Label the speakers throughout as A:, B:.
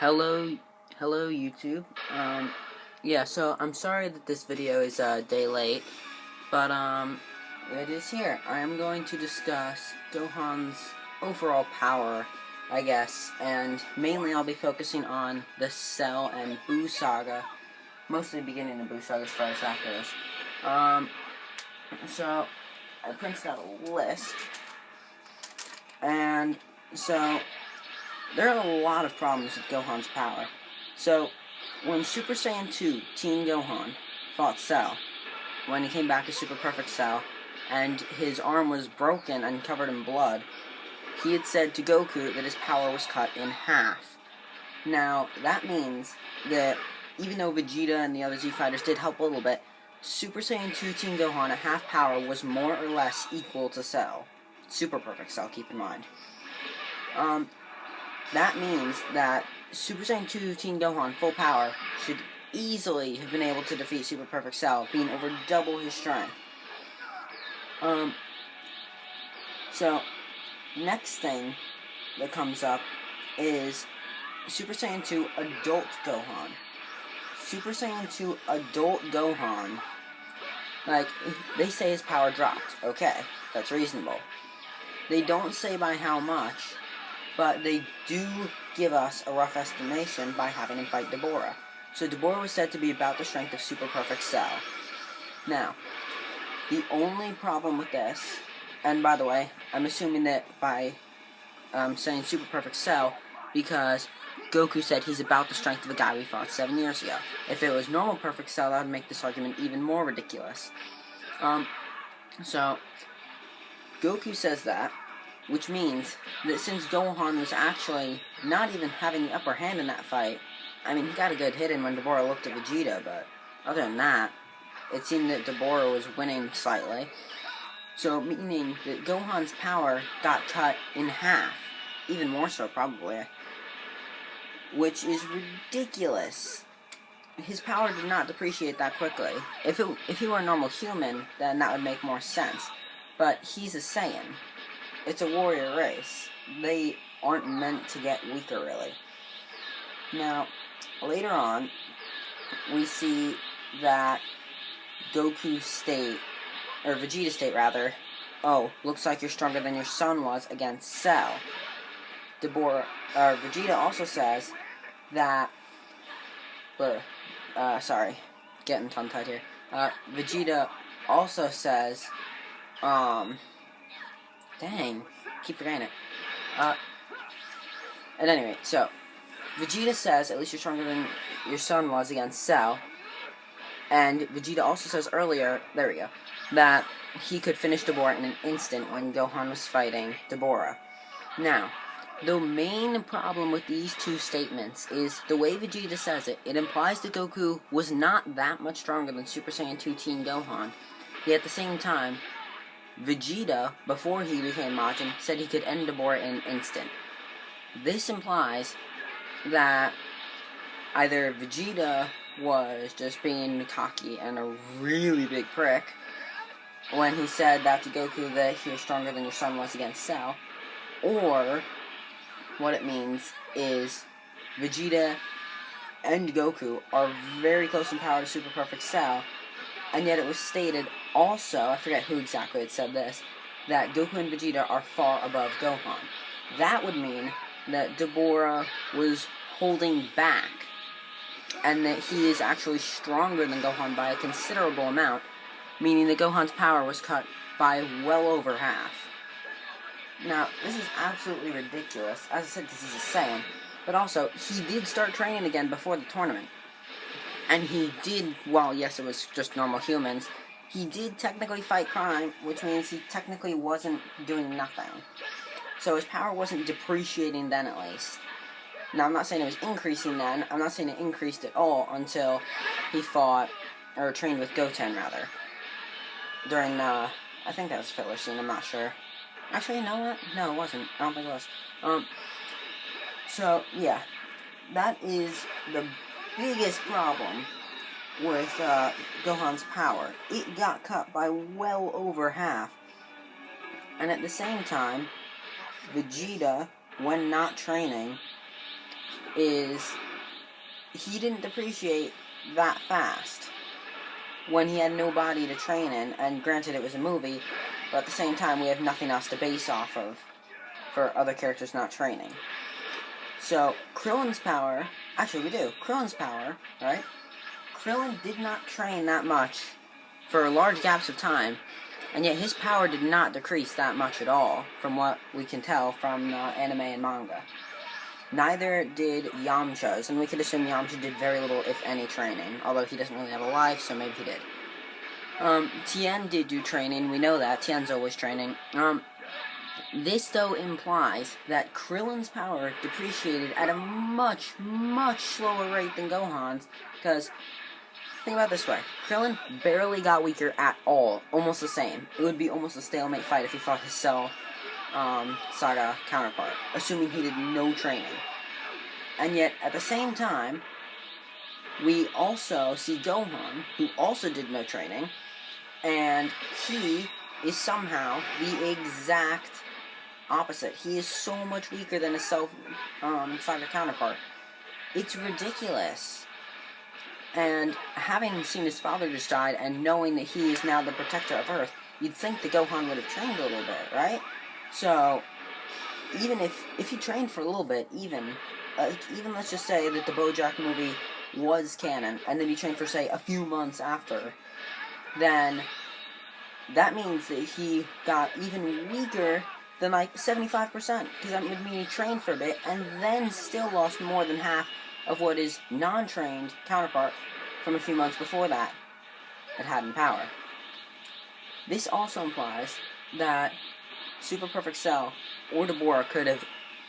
A: Hello YouTube. Yeah, so I'm sorry that this video is a day late, but it is here. I am going to discuss Gohan's overall power, I guess, and mainly I'll be focusing on the Cell and Buu saga, mostly beginning of Buu saga as far as that goes. So I printed out a list, and so there are a lot of problems with Gohan's power. So, when Super Saiyan 2, Teen Gohan, fought Cell, when he came back as Super Perfect Cell, and his arm was broken and covered in blood, he had said to Goku that his power was cut in half. Now, that means that even though Vegeta and the other Z Fighters did help a little bit, Super Saiyan 2 Teen Gohan at half power was more or less equal to Cell. Super Perfect Cell, keep in mind. That means that Super Saiyan 2 Teen Gohan, full power, should easily have been able to defeat Super Perfect Cell, being over double his strength. So, next thing that comes up is Super Saiyan 2 Adult Gohan. Super Saiyan 2 Adult Gohan, like, they say his power dropped. Okay, that's reasonable. They don't say by how much, but they do give us a rough estimation by having him fight Deborah. So Deborah was said to be about the strength of Super Perfect Cell. Now, the only problem with this, and by the way, I'm assuming that by saying Super Perfect Cell, because Goku said he's about the strength of the guy we fought 7 years ago. If it was normal Perfect Cell, that would make this argument even more ridiculous. So, Goku says that, which means that since Gohan was actually not even having the upper hand in that fight, I mean, he got a good hit in when Deborah looked at Vegeta, but other than that, it seemed that Deborah was winning slightly. So, meaning that Gohan's power got cut in half, even more so probably, which is ridiculous. His power did not depreciate that quickly. If he were a normal human, then that would make more sense. But he's a Saiyan. It's a warrior race. They aren't meant to get weaker, really. Now, later on, we see that Goku state, or Vegeta state rather, oh, looks like you're stronger than your son was against Cell. Vegeta also says that, sorry, getting tongue-tied here. Vegeta also says, dang, keep forgetting it. At any rate, so, Vegeta says, at least you're stronger than your son was against Cell, and Vegeta also says earlier, there we go, that he could finish Deborah in an instant when Gohan was fighting Deborah. Now, the main problem with these two statements is the way Vegeta says it. It implies that Goku was not that much stronger than Super Saiyan 2 Teen Gohan, yet at the same time, Vegeta, before he became Majin, said he could end Deborah in an instant. This implies that either Vegeta was just being cocky and a really big prick when he said that to Goku that he was stronger than your son was against Cell, or what it means is Vegeta and Goku are very close in power to Super Perfect Cell, and yet it was stated also, I forget who exactly had said this, that Goku and Vegeta are far above Gohan. That would mean that Deborah was holding back, and that he is actually stronger than Gohan by a considerable amount, meaning that Gohan's power was cut by well over half. Now, this is absolutely ridiculous, as I said, because he's a Saiyan, but also, he did start training again before the tournament. And he did, well, yes, it was just normal humans, he did technically fight crime, which means he technically wasn't doing nothing. So his power wasn't depreciating then, at least. Now, I'm not saying it was increasing then, I'm not saying it increased at all until he fought, or trained with Goten, rather. During, I think that was a filler scene, I'm not sure. Actually, you know what? No, it wasn't. I don't think it was. So, yeah. That is the biggest problem with Gohan's power. It got cut by well over half. And at the same time, Vegeta, when not training, is he didn't depreciate that fast when he had no body to train in, and granted it was a movie, but at the same time we have nothing else to base off of for other characters not training. So, Krillin's power, actually we do, Krillin's power, right? Krillin did not train that much for large gaps of time, and yet his power did not decrease that much at all, from what we can tell from anime and manga. Neither did Yamcha's, and we could assume Yamcha did very little, if any, training, although he doesn't really have a life, so maybe he did. Tien did do training, we know that, Tien's always training. This, though, implies that Krillin's power depreciated at a much, much slower rate than Gohan's, because, think about it this way, Krillin barely got weaker at all, almost the same. It would be almost a stalemate fight if he fought his Cell Saga counterpart, assuming he did no training. And yet, at the same time, we also see Gohan, who also did no training, and he is somehow the exact opposite. He is so much weaker than his Cell Saga counterpart. It's ridiculous. And having seen his father just died, and knowing that he is now the protector of Earth, you'd think that Gohan would have trained a little bit, right? So, even if he trained for a little bit, even let's just say that the BoJack movie was canon, and then he trained for, say, a few months after, then that means that he got even weaker than, like, 75%, because that would mean he trained for a bit, and then still lost more than half of what his non-trained counterpart from a few months before that had in power. This also implies that Super Perfect Cell or Deborah could have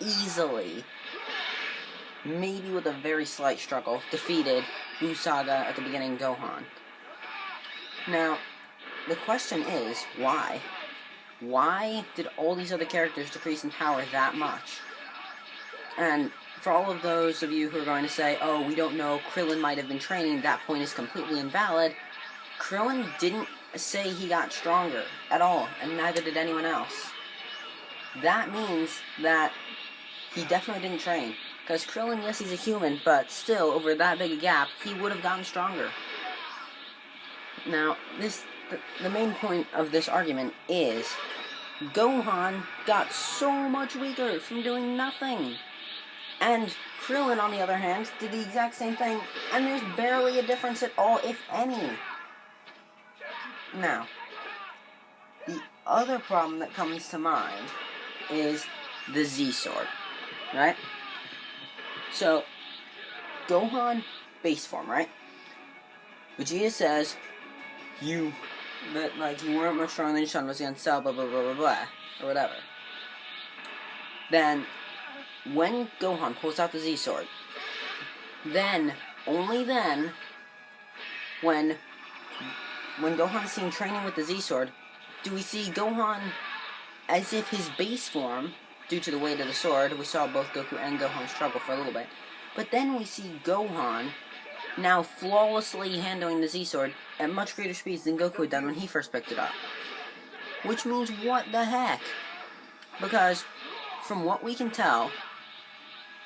A: easily, maybe with a very slight struggle, defeated Buu Saga at the beginning Gohan. Now, the question is, why? Why did all these other characters decrease in power that much? And for all of those of you who are going to say, oh, we don't know, Krillin might have been training, that point is completely invalid. Krillin didn't say he got stronger at all, and neither did anyone else. That means that he definitely didn't train. Because Krillin, yes, he's a human, but still, over that big a gap, he would have gotten stronger. Now, the main point of this argument is Gohan got so much weaker from doing nothing. And Krillin, on the other hand, did the exact same thing, and there's barely a difference at all, if any. Now, the other problem that comes to mind is the Z-Sword, right? So, Gohan, base form, right? Vegeta says, you weren't much stronger than your son was against Cell, blah, blah, blah, blah, blah, or whatever. Then, when Gohan pulls out the Z-Sword, then, only then, when Gohan is seen training with the Z-Sword, do we see Gohan as if his base form, due to the weight of the sword, we saw both Goku and Gohan struggle for a little bit, but then we see Gohan now flawlessly handling the Z-Sword at much greater speeds than Goku had done when he first picked it up. Which means, what the heck? Because, from what we can tell,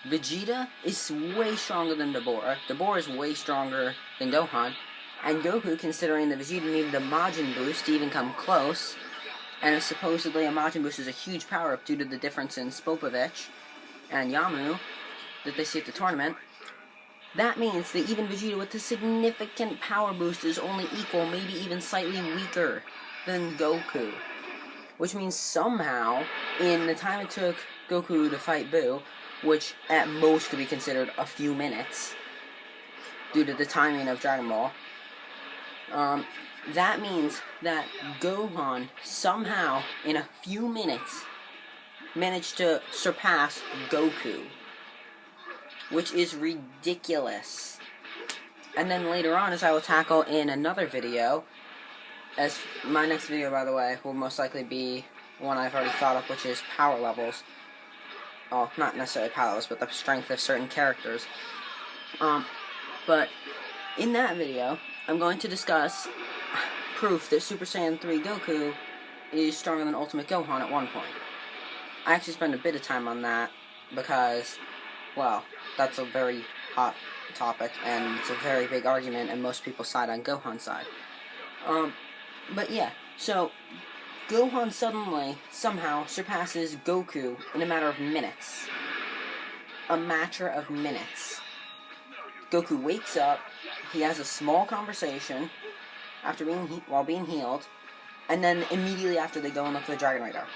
A: Vegeta is way stronger than Deborah. Deborah is way stronger than Gohan. And Goku, considering that Vegeta needed a Majin boost to even come close, and supposedly a Majin boost is a huge power-up due to the difference in Spopovich and Yamu that they see at the tournament, that means that even Vegeta with a significant power boost is only equal, maybe even slightly weaker than Goku. Which means somehow, in the time it took Goku to fight Buu, which at most could be considered a few minutes, due to the timing of Dragon Ball, that means that Gohan somehow, in a few minutes, managed to surpass Goku, which is ridiculous. And then later on, as I will tackle in another video, as my next video, by the way, will most likely be one I've already thought of, which is power levels. Well, not necessarily power levels, but the strength of certain characters. But in that video, I'm going to discuss proof that Super Saiyan 3 Goku is stronger than Ultimate Gohan at one point. I actually spent a bit of time on that because, well, that's a very hot topic, and it's a very big argument, and most people side on Gohan's side. But yeah, so Gohan suddenly, somehow, surpasses Goku in a matter of minutes. A matter of minutes. Goku wakes up, he has a small conversation after while being healed, and then immediately after they go and look for the Dragon Radar.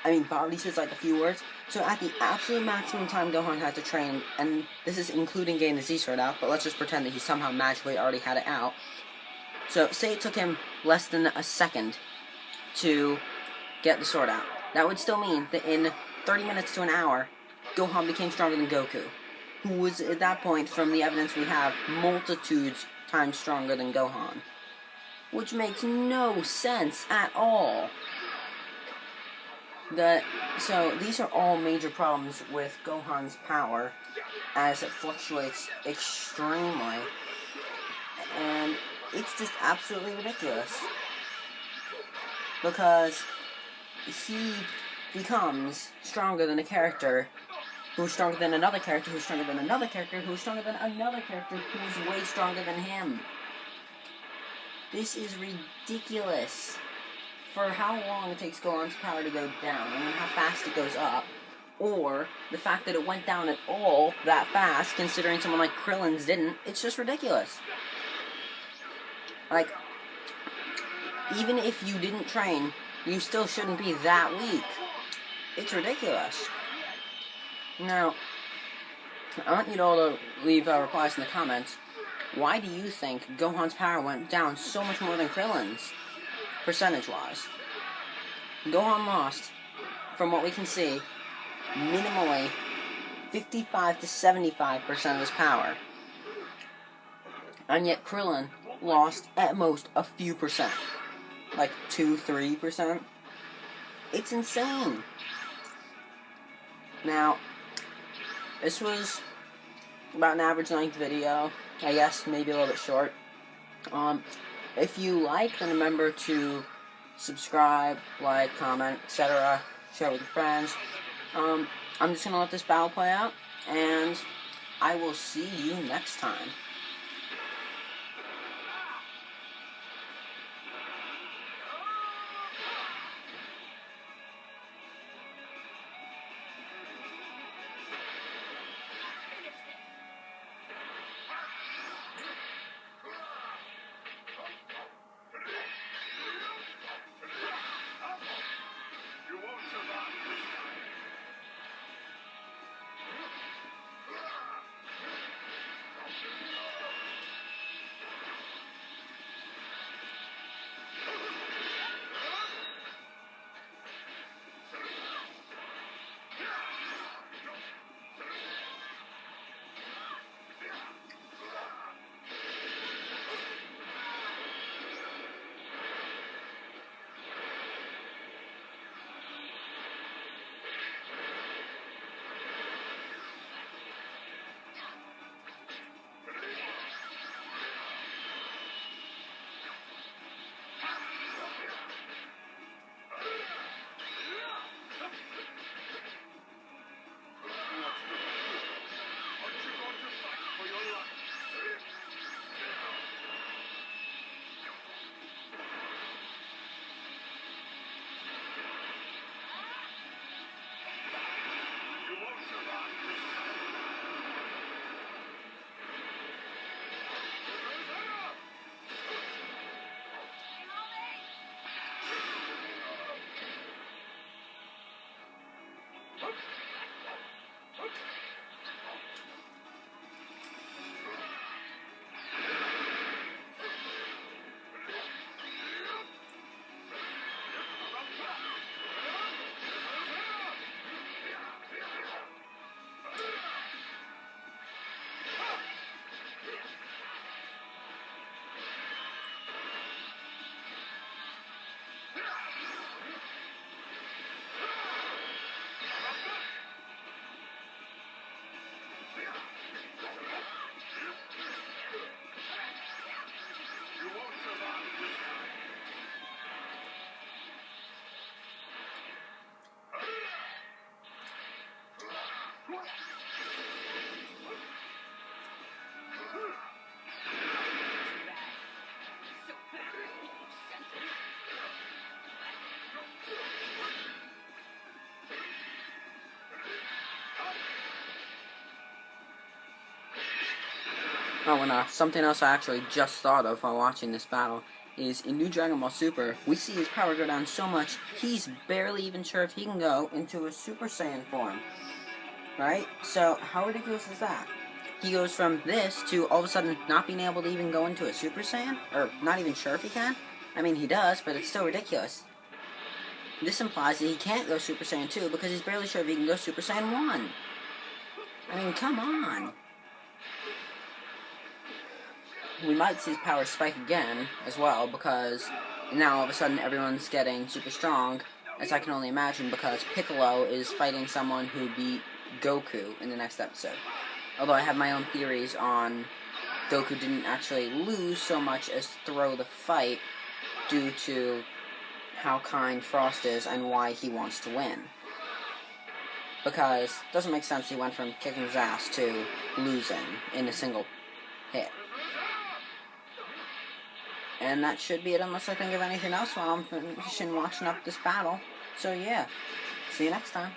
A: I mean, Bobby says like a few words. So at the absolute maximum time Gohan had to train, and this is including getting the Z-Sword out, but let's just pretend that he somehow magically already had it out. So say it took him less than a second to get the sword out. That would still mean that in 30 minutes to an hour, Gohan became stronger than Goku, who was at that point, from the evidence we have, multitudes times stronger than Gohan. Which makes no sense at all. So these are all major problems with Gohan's power, as it fluctuates extremely, and it's just absolutely ridiculous, because he becomes stronger than a character who's stronger than another character who's stronger than another character who's stronger than another character who's way stronger than him. This is ridiculous. For how long it takes Gohan's power to go down, and how fast it goes up, or the fact that it went down at all that fast, considering someone like Krillin's didn't, it's just ridiculous. Like, even if you didn't train, you still shouldn't be that weak. It's ridiculous. Now, I want you all to leave replies in the comments. Why do you think Gohan's power went down so much more than Krillin's? Percentage-wise. Gohan lost, from what we can see, minimally 55 to 75% of his power. And yet Krillin lost at most a few percent. Like 2-3%. It's insane. Now, this was about an average length video. I guess maybe a little bit short. If you like, then remember to subscribe, like, comment, etc. Share with your friends. I'm just going to let this battle play out, and I will see you next time. Oh, and something else I actually just thought of while watching this battle is in New Dragon Ball Super, we see his power go down so much, he's barely even sure if he can go into a Super Saiyan form. Right? So, how ridiculous is that? He goes from this to all of a sudden not being able to even go into a Super Saiyan? Or not even sure if he can? I mean, he does, but it's still ridiculous. This implies that he can't go Super Saiyan 2 because he's barely sure if he can go Super Saiyan 1. I mean, come on. We might see his power spike again as well because now all of a sudden everyone's getting super strong, as I can only imagine, because Piccolo is fighting someone who beat Goku in the next episode. Although I have my own theories on Goku didn't actually lose so much as throw the fight due to how kind Frost is and why he wants to win. Because it doesn't make sense he went from kicking his ass to losing in a single hit. And that should be it unless I think of anything else while I'm finishing watching up this battle. So yeah, see you next time.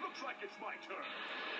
B: Looks like it's my turn.